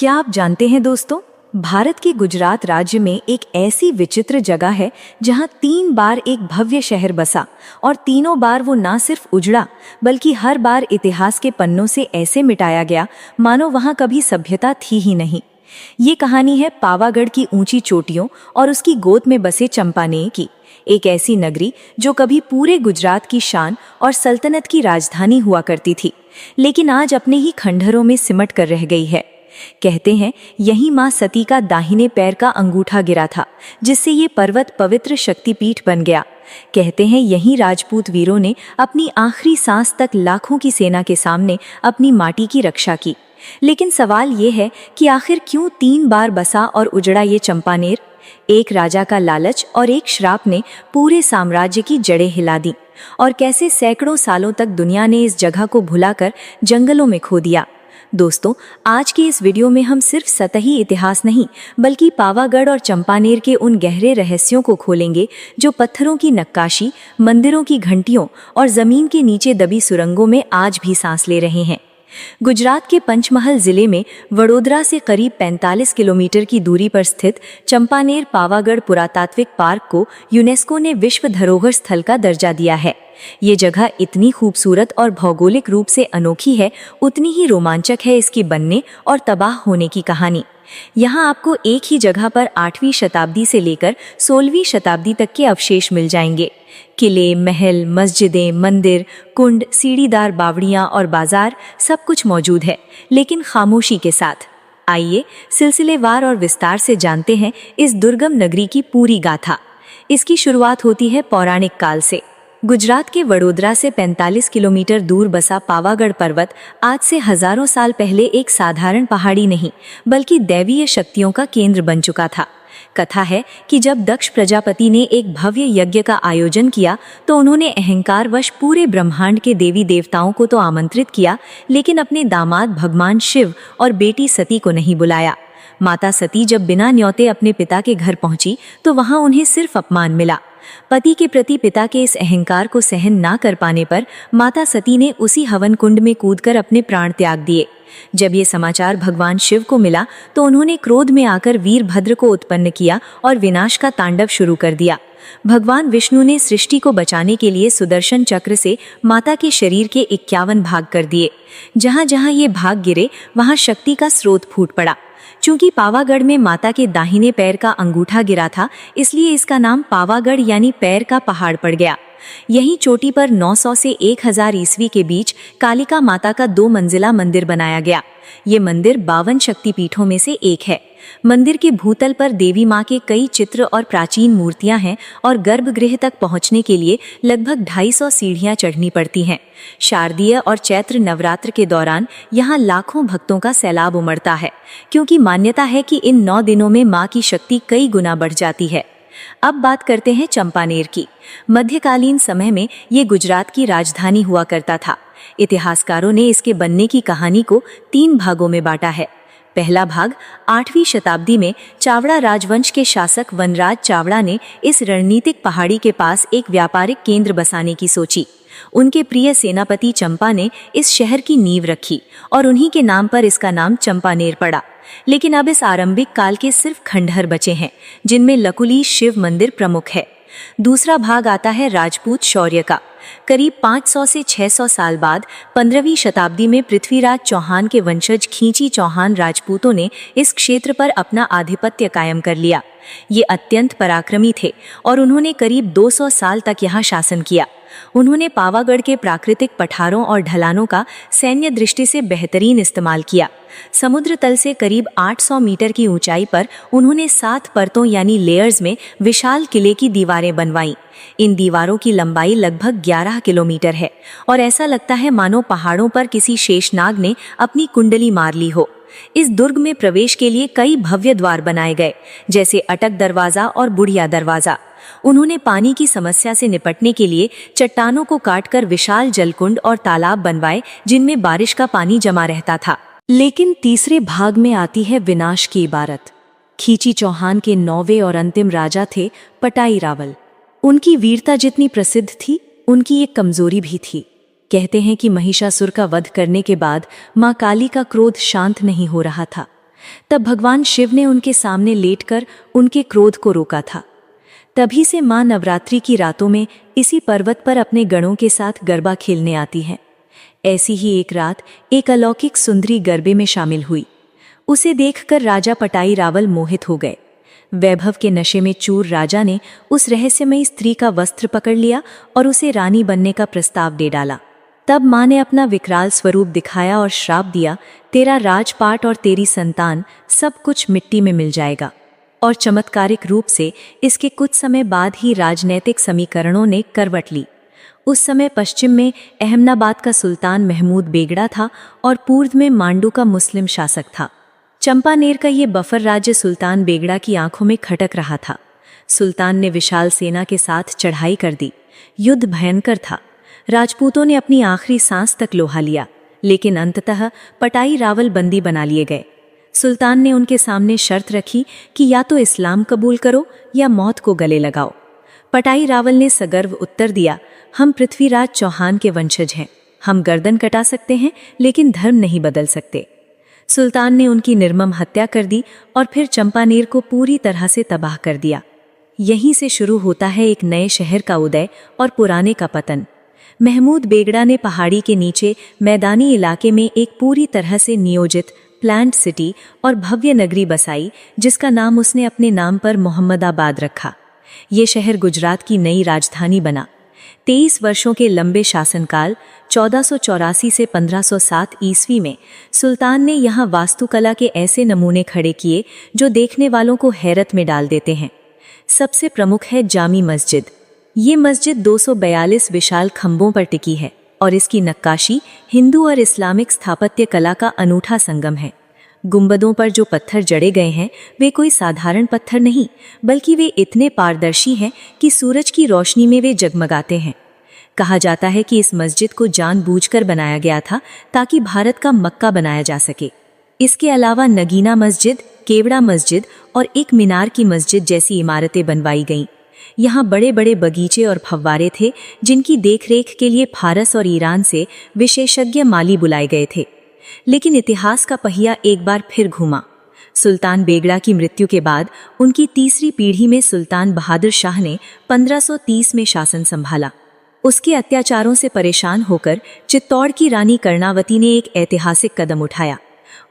क्या आप जानते हैं दोस्तों, भारत के गुजरात राज्य में एक ऐसी विचित्र जगह है जहां 3 बार एक भव्य शहर बसा और तीनों बार वो ना सिर्फ उजड़ा बल्कि हर बार इतिहास के पन्नों से ऐसे मिटाया गया मानो वहां कभी सभ्यता थी ही नहीं। ये कहानी है पावागढ़ की ऊंची चोटियों और उसकी गोद में बसे चंपानेर की, एक ऐसी नगरी जो कभी पूरे गुजरात की शान और सल्तनत की राजधानी हुआ करती थी, लेकिन आज अपने ही खंडहरों में सिमट कर रह गई है। कहते हैं यही मां सती का दाहिने पैर का अंगूठा गिरा था, जिससे ये पर्वत पवित्र शक्तिपीठ बन गया। कहते हैं यही राजपूत वीरों ने अपनी आखिरी सांस तक लाखों की सेना के सामने अपनी माटी की रक्षा की। लेकिन सवाल ये है कि आखिर क्यों 3 बार बसा और उजड़ा ये चंपानेर? एक राजा का लालच और एक श्राप ने पूरे साम्राज्य की जड़ें हिला दी, और कैसे सैकड़ों सालों तक दुनिया ने इस जगह को भुलाकर जंगलों में खो दिया। दोस्तों, आज की इस वीडियो में हम सिर्फ सतही इतिहास नहीं बल्कि पावागढ़ और चंपानेर के उन गहरे रहस्यों को खोलेंगे जो पत्थरों की नक्काशी, मंदिरों की घंटियों और जमीन के नीचे दबी सुरंगों में आज भी सांस ले रहे हैं। गुजरात के पंचमहल जिले में वडोदरा से करीब 45 किलोमीटर की दूरी पर स्थित चंपानेर पावागढ़ पुरातात्विक पार्क को यूनेस्को ने विश्व धरोहर स्थल का दर्जा दिया है। ये जगह इतनी खूबसूरत और भौगोलिक रूप से अनोखी है, उतनी ही रोमांचक है इसकी बनने और तबाह होने की कहानी। यहाँ आपको एक ही जगह पर 8वीं शताब्दी से लेकर 16वीं शताब्दी तक के अवशेष मिल जाएंगे। किले, महल, मस्जिदें, मंदिर, कुंड, सीढ़ीदार बावड़ियाँ और बाजार सब कुछ मौजूद है, लेकिन खामोशी के साथ। आइए सिलसिलेवार और विस्तार से जानते हैं इस दुर्गम नगरी की पूरी गाथा। इसकी शुरुआत होती है पौराणिक काल से। गुजरात के वडोदरा से 45 किलोमीटर दूर बसा पावागढ़ पर्वत आज से हजारों साल पहले एक साधारण पहाड़ी नहीं बल्कि दैवीय शक्तियों का केंद्र बन चुका था। कथा है कि जब दक्ष प्रजापति ने एक भव्य यज्ञ का आयोजन किया तो उन्होंने अहंकारवश पूरे ब्रह्मांड के देवी देवताओं को तो आमंत्रित किया, लेकिन अपने दामाद भगवान शिव और बेटी सती को नहीं बुलाया। माता सती जब बिना न्योते अपने पिता के घर पहुंची तो वहां उन्हें सिर्फ अपमान मिला। पति के प्रति पिता के इस अहंकार को सहन ना कर पाने पर माता सती ने उसी हवन कुंड में कूदकर अपने प्राण त्याग दिए। जब ये समाचार भगवान शिव को मिला तो उन्होंने क्रोध में आकर वीरभद्र को उत्पन्न किया और विनाश का तांडव शुरू कर दिया। भगवान विष्णु ने सृष्टि को बचाने के लिए सुदर्शन चक्र से माता के शरीर के 51 भाग कर दिए। जहां जहां ये भाग गिरे वहां शक्ति का स्रोत फूट पड़ा। चूंकि पावागढ़ में माता के दाहिने पैर का अंगूठा गिरा था, इसलिए इसका नाम पावागढ़ यानी पैर का पहाड़ पड़ गया। यहीं चोटी पर 900 से 1000 ईस्वी के बीच कालिका माता का 2 मंजिला मंदिर बनाया गया। ये मंदिर 52 शक्तिपीठों में से एक है। मंदिर के भूतल पर देवी माँ के कई चित्र और प्राचीन मूर्तियां हैं और गर्भगृह तक पहुंचने के लिए लगभग 250 सीढ़ियां चढ़नी पड़ती हैं। शारदीय और चैत्र नवरात्र के दौरान यहाँ लाखों भक्तों का सैलाब उमड़ता है, क्योंकि मान्यता है कि इन 9 दिनों में माँ की शक्ति कई गुना बढ़ जाती है। अब बात करते हैं चंपानेर की। मध्यकालीन समय में ये गुजरात की राजधानी हुआ करता था। इतिहासकारों ने इसके बनने की कहानी को 3 भागों में बांटा है। पहला भाग 8वीं शताब्दी में चावड़ा राजवंश के शासक वनराज चावड़ा ने इस रणनीतिक पहाड़ी के पास एक व्यापारिक केंद्र बसाने की सोची। उनके प्रिय सेनापति चंपा ने इस शहर की नींव रखी और उन्हीं के नाम पर इसका नाम चंपानेर पड़ा। लेकिन अब इस आरंभिक काल के सिर्फ खंडहर बचे हैं, जिनमें लकुली शिव मंदिर प्रमुख है। दूसरा भाग आता है राजपूत शौर्य का। करीब 500 से 600 साल बाद 15वीं शताब्दी में पृथ्वीराज चौहान के वंशज खींची चौहान राजपूतों ने इस क्षेत्र पर अपना आधिपत्य कायम कर लिया। ये अत्यंत पराक्रमी थे और उन्होंने करीब 200 साल तक यहाँ शासन किया। उन्होंने पावागढ़ के प्राकृतिक पठारों और ढलानों का सैन्य दृष्टि से बेहतरीन इस्तेमाल किया। समुद्र तल से करीब 800 मीटर की ऊंचाई पर उन्होंने 7 परतों यानी लेयर्स में विशाल किले की दीवारें बनवाईं। इन दीवारों की लंबाई लगभग 11 किलोमीटर है और ऐसा लगता है मानो पहाड़ों पर किसी शेषनाग ने अपनी कुंडली मार ली हो। इस दुर्ग में प्रवेश के लिए कई भव्य द्वार बनाए गए, जैसे अटक दरवाजा और बुढ़िया दरवाजा। उन्होंने पानी की समस्या से निपटने के लिए चट्टानों को काटकर विशाल जलकुंड और तालाब बनवाए, जिनमें बारिश का पानी जमा रहता था। लेकिन तीसरे भाग में आती है विनाश की इबारत। खींची चौहान के 9वें और अंतिम राजा थे पटाई रावल। उनकी वीरता जितनी प्रसिद्ध थी, उनकी एक कमजोरी भी थी। कहते हैं कि महिषासुर का वध करने के बाद मां काली का क्रोध शांत नहीं हो रहा था। तब भगवान शिव ने उनके सामने लेटकर उनके क्रोध को रोका था। तभी से मां नवरात्रि की रातों में इसी पर्वत पर अपने गणों के साथ गरबा खेलने आती हैं। ऐसी ही एक रात एक अलौकिक सुंदरी गरबे में शामिल हुई। उसे देखकर राजा पटाई रावल मोहित हो गए। वैभव के नशे में चूर राजा ने उस रहस्यमयी स्त्री का वस्त्र पकड़ लिया और उसे रानी बनने का प्रस्ताव दे डाला। तब मां ने अपना विकराल स्वरूप दिखाया और श्राप दिया, तेरा राजपाट और तेरी संतान सब कुछ मिट्टी में मिल जाएगा। और चमत्कारिक रूप से इसके कुछ समय बाद ही राजनैतिक समीकरणों ने करवट ली। उस समय पश्चिम में अहमदाबाद का सुल्तान महमूद बेगड़ा था और पूर्व में मांडू का मुस्लिम शासक था। चंपानेर का ये बफर राज्य सुल्तान बेगड़ा की आंखों में खटक रहा था। सुल्तान ने विशाल सेना के साथ चढ़ाई कर दी। युद्ध भयंकर था। राजपूतों ने अपनी आखिरी सांस तक लोहा लिया, लेकिन अंततः पटाई रावल बंदी बना लिए गए। सुल्तान ने उनके सामने शर्त रखी कि या तो इस्लाम कबूल करो या मौत को गले लगाओ। पटाई रावल ने सगर्व उत्तर दिया, हम पृथ्वीराज चौहान के वंशज हैं। हम गर्दन कटा सकते हैं लेकिन धर्म नहीं बदल सकते। सुल्तान ने उनकी निर्मम हत्या कर दी और फिर चंपानेर को पूरी तरह से तबाह कर दिया। यहीं से शुरू होता है एक नए शहर का उदय और पुराने का पतन। महमूद बेगड़ा ने पहाड़ी के नीचे मैदानी इलाके में एक पूरी तरह से नियोजित प्लान्ड सिटी और भव्य नगरी बसाई, जिसका नाम उसने अपने नाम पर मोहम्मदाबाद रखा। ये शहर गुजरात की नई राजधानी बना। 23 वर्षों के लंबे शासनकाल 1484 से 1507 ईस्वी में सुल्तान ने यहाँ वास्तुकला के ऐसे नमूने खड़े किए जो देखने वालों को हैरत में डाल देते हैं। सबसे प्रमुख है जामी मस्जिद। ये मस्जिद 242 विशाल खंभों पर टिकी है और इसकी नक्काशी हिंदू और इस्लामिक स्थापत्य कला का अनूठा संगम है। गुंबदों पर जो पत्थर जड़े गए हैं वे कोई साधारण पत्थर नहीं, बल्कि वे इतने पारदर्शी हैं कि सूरज की रोशनी में वे जगमगाते हैं। कहा जाता है कि इस मस्जिद को जानबूझकर बनाया गया था ताकि भारत का मक्का बनाया जा सके। इसके अलावा नगीना मस्जिद, केवड़ा मस्जिद और एक मीनार की मस्जिद जैसी इमारतें बनवाई गईं। यहाँ बड़े बड़े बगीचे और फव्वारे थे जिनकी देखरेख के लिए फारस और ईरान से विशेषज्ञ माली बुलाए गए थे। लेकिन इतिहास का पहिया एक बार फिर घूमा। सुल्तान बेगड़ा की मृत्यु के बाद उनकी तीसरी पीढ़ी में सुल्तान बहादुर शाह ने 1530 में शासन संभाला। उसके अत्याचारों से परेशान होकर चित्तौड़ की रानी कर्णावती ने एक ऐतिहासिक कदम उठाया।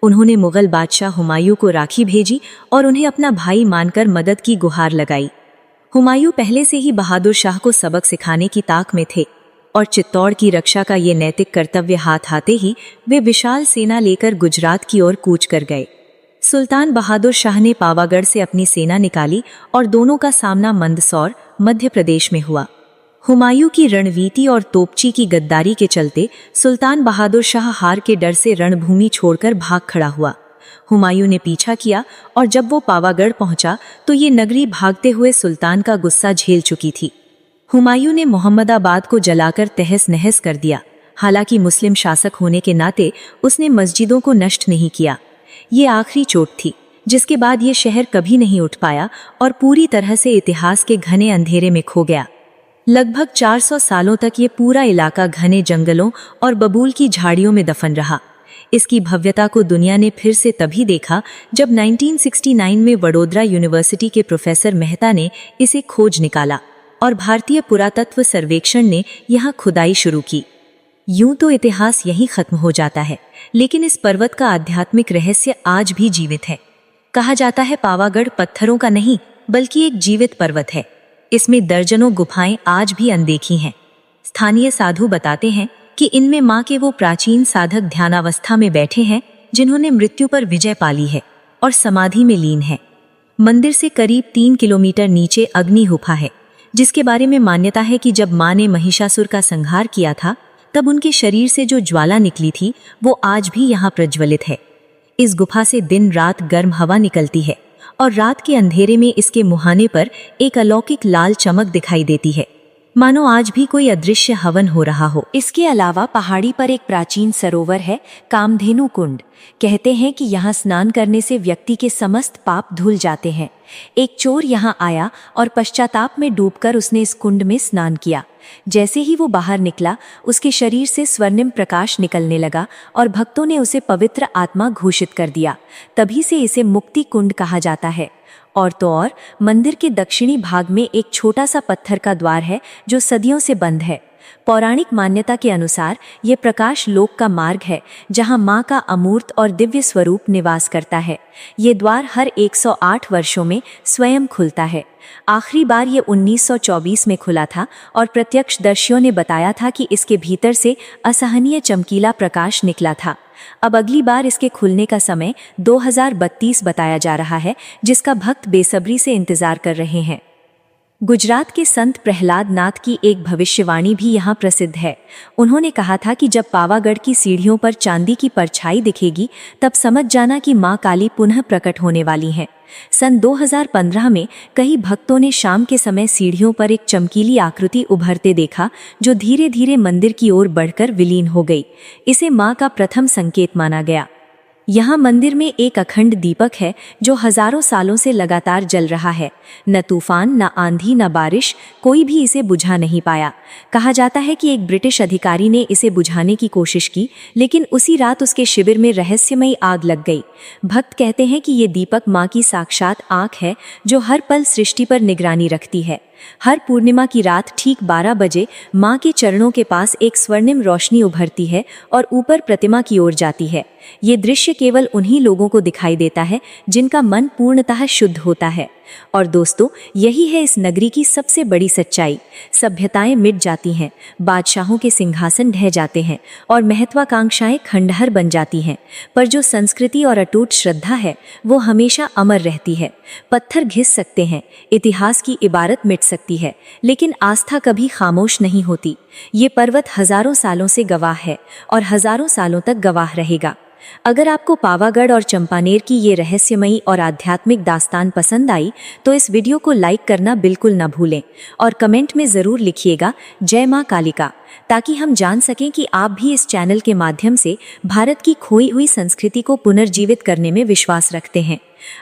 उन्होंने मुगल बादशाह हुमायूं को राखी भेजी और उन्हें अपना भाई मानकर मदद की गुहार लगाई। हुमायूं पहले से ही बहादुर शाह को सबक सिखाने की ताक में थे और चित्तौड़ की रक्षा का ये नैतिक कर्तव्य हाथ आते ही वे विशाल सेना लेकर गुजरात की ओर कूच कर गए। सुल्तान बहादुर शाह ने पावागढ़ से अपनी सेना निकाली और दोनों का सामना मंदसौर, मध्य प्रदेश में हुआ। हुमायूं की रणनीति और तोपची की गद्दारी के चलते सुल्तान बहादुर शाह हार के डर से रणभूमि छोड़कर भाग खड़ा हुआ। हुमायूं ने पीछा किया और जब वो पावागढ़ पहुंचा तो ये नगरी भागते हुए सुल्तान का गुस्सा झेल चुकी थी। हुमायूं ने मोहम्मदाबाद को जलाकर तहस नहस कर दिया। हालांकि मुस्लिम शासक होने के नाते उसने मस्जिदों को नष्ट नहीं किया। ये आखिरी चोट थी जिसके बाद ये शहर कभी नहीं उठ पाया और पूरी तरह से इतिहास के घने अंधेरे में खो गया। लगभग 400 सालों तक ये पूरा इलाका घने जंगलों और बबूल की झाड़ियों में दफन रहा। इसकी भव्यता को दुनिया ने फिर से तभी देखा जब 1969 में वडोदरा यूनिवर्सिटी के प्रोफेसर मेहता ने इसे खोज निकाला और भारतीय पुरातत्व सर्वेक्षण ने यहाँ खुदाई शुरू की। यूं तो इतिहास यहीं खत्म हो जाता है, लेकिन इस पर्वत का आध्यात्मिक रहस्य आज भी जीवित है। कहा जाता है पावागढ़ पत्थरों का नहीं बल्कि एक जीवित पर्वत है। इसमें दर्जनों गुफाएं आज भी अनदेखी हैं। स्थानीय साधु बताते हैं कि इनमें मां के वो प्राचीन साधक ध्यानावस्था में बैठे हैं जिन्होंने मृत्यु पर विजय पाली है और समाधि में लीन है। मंदिर से करीब 3 किलोमीटर नीचे अग्नि गुफा है, जिसके बारे में मान्यता है कि जब मां ने महिषासुर का संहार किया था तब उनके शरीर से जो ज्वाला निकली थी वो आज भी यहाँ प्रज्वलित है। इस गुफा से दिन रात गर्म हवा निकलती है और रात के अंधेरे में इसके मुहाने पर एक अलौकिक लाल चमक दिखाई देती है, मानो आज भी कोई अदृश्य हवन हो रहा हो। इसके अलावा पहाड़ी पर एक प्राचीन सरोवर है, कामधेनु कुंड। कहते हैं कि यहाँ स्नान करने से व्यक्ति के समस्त पाप धुल जाते हैं। एक चोर यहाँ आया और पश्चाताप में डूबकर उसने इस कुंड में स्नान किया। जैसे ही वो बाहर निकला, उसके शरीर से स्वर्णिम प्रकाश निकलने लगा और भक्तों ने उसे पवित्र आत्मा घोषित कर दिया। तभी से इसे मुक्ति कुंड कहा जाता है। और तो और मंदिर के दक्षिणी भाग में एक छोटा सा पत्थर का द्वार है जो सदियों से बंद है। पौराणिक मान्यता के अनुसार ये प्रकाश लोक का मार्ग है जहां मां का अमूर्त और दिव्य स्वरूप निवास करता है। ये द्वार हर 108 वर्षों में स्वयं खुलता है। आखिरी बार ये 1924 में खुला था और प्रत्यक्षदर्शियों ने बताया था कि इसके भीतर से असहनीय चमकीला प्रकाश निकला था। अब अगली बार इसके खुलने का समय 2032 बताया जा रहा है, जिसका भक्त बेसब्री से इंतजार कर रहे हैं। गुजरात के संत प्रहलाद नाथ की एक भविष्यवाणी भी यहाँ प्रसिद्ध है। उन्होंने कहा था कि जब पावागढ़ की सीढ़ियों पर चांदी की परछाई दिखेगी, तब समझ जाना कि मां काली पुनः प्रकट होने वाली हैं। सन 2015 में कई भक्तों ने शाम के समय सीढ़ियों पर एक चमकीली आकृति उभरते देखा, जो धीरे धीरे मंदिर की ओर बढ़कर विलीन हो गई। इसे मां का प्रथम संकेत माना गया। यहाँ मंदिर में एक अखंड दीपक है जो हजारों सालों से लगातार जल रहा है। न तूफान, न आंधी, न बारिश, कोई भी इसे बुझा नहीं पाया। कहा जाता है कि एक ब्रिटिश अधिकारी ने इसे बुझाने की कोशिश की, लेकिन उसी रात उसके शिविर में रहस्यमयी आग लग गई। भक्त कहते हैं कि ये दीपक मां की साक्षात आंख है जो हर पल सृष्टि पर निगरानी रखती है। हर पूर्णिमा की रात ठीक 12 बजे मां के चरणों के पास एक स्वर्णिम रोशनी उभरती है और ऊपर प्रतिमा की ओर जाती है। ये दृश्य केवल उन्हीं लोगों को दिखाई देता है जिनका मन पूर्णतः शुद्ध होता है। और दोस्तों, यही है इस नगरी की सबसे बड़ी सच्चाई। सभ्यताएं मिट जाती हैं, बादशाहों के सिंहासन ढह जाते हैं और महत्वाकांक्षाएं खंडहर बन जाती हैं, पर जो संस्कृति और अटूट श्रद्धा है वो हमेशा अमर रहती है। पत्थर घिस सकते हैं, इतिहास की इबारत मिट सकती है, लेकिन आस्था कभी खामोश नहीं होती। ये पर्वत हजारों सालों से गवाह है और हजारों सालों तक गवाह रहेगा। अगर आपको पावागढ़ और चंपानेर की ये रहस्यमयी और आध्यात्मिक दास्तान पसंद आई तो इस वीडियो को लाइक करना बिल्कुल न भूलें और कमेंट में ज़रूर लिखिएगा जय मां कालिका, ताकि हम जान सकें कि आप भी इस चैनल के माध्यम से भारत की खोई हुई संस्कृति को पुनर्जीवित करने में विश्वास रखते हैं।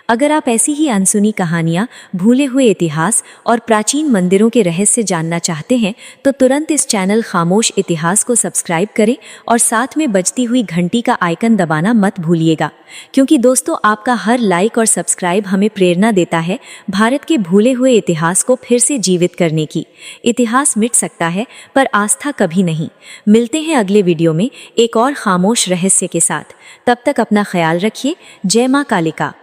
अगर आप ऐसी ही अनसुनी कहानियाँ, भूले हुए इतिहास और प्राचीन मंदिरों के रहस्य जानना चाहते हैं तो तुरंत इस चैनल खामोश इतिहास को सब्सक्राइब करें और साथ में बजती हुई घंटी का आइकन दबाना मत भूलिएगा, क्योंकि दोस्तों आपका हर लाइक और सब्सक्राइब हमें प्रेरणा देता है भारत के भूले हुए इतिहास को फिर से जीवित करने की। इतिहास मिट सकता है पर आस्था कभी नहीं। मिलते हैं अगले वीडियो में एक और खामोश रहस्य के साथ। तब तक अपना ख्याल रखिए। जय मां कालिका।